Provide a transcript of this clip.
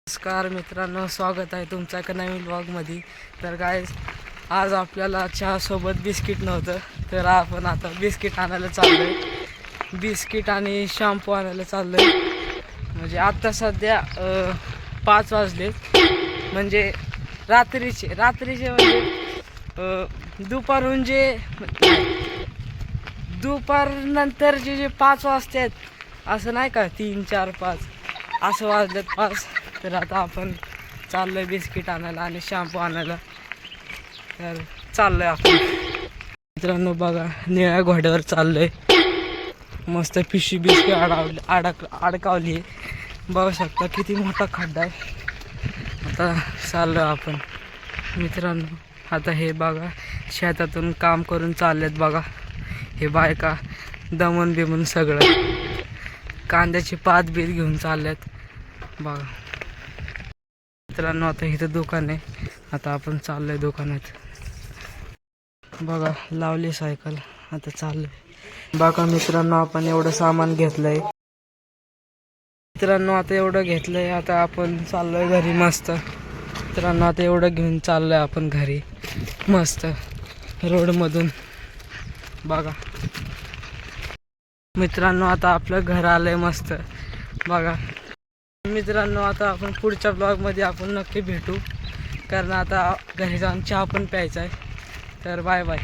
नमस्कार मित्रांनो, स्वागत आहे तुमचं एका नवीन व्लॉगमध्ये. तर गाईज, आज आपल्याला चहासोबत बिस्किट नव्हतं, तर आपण आता बिस्किट आणायला चाललो आहे. बिस्किट आणि शॅम्पू आणायला चाललो आहे. म्हणजे आत्ता सध्या 5 वाजले, म्हणजे रात्रीचे म्हणजे दुपारून दुपारनंतरचे जे 5 वाजतात, असं नाही का, 3, 4, 5 असं वाजलेत 5. तर आता आपण चाललोय बिस्किट आणायला आणि शॅम्पू आणायला. तर चाललोय आपण मित्रांनो. बघा, निळ्या घोड्यावर चाललोय. मस्त पिशवी बिस्किट अडकावली. बघू शकता किती मोठा खड्डा आहे. आता चाललोय आपण मित्रांनो. आता हे बघा, शेतातून काम करून चाललेत बघा हे बायका, दमून बिमून सगळं कांद्याची पात बीत घेऊन चालल्यात बघा मित्रांनो. आता इथं दुकान आहे, आता आपण चाललोय दुकानात. बघा, लावली सायकल, आता चाललोय बघा मित्रांनो. आपण एवढं सामान घेतलंय मित्रांनो, आता एवढं घेतलंय. आता आपण चाललोय घरी मस्त मित्रांनो. आता एवढं घेऊन चाललोय आपण घरी मस्त रोडमधून बघा मित्रांनो. आता आपलं घर आलंय मस्त बघा मित्रांनो. आता आपण पुढच्या ब्लॉगमध्ये आपण नक्की भेटू, कारण आता घरी जाऊन चहा पण प्यायचा आहे. तर बाय बाय.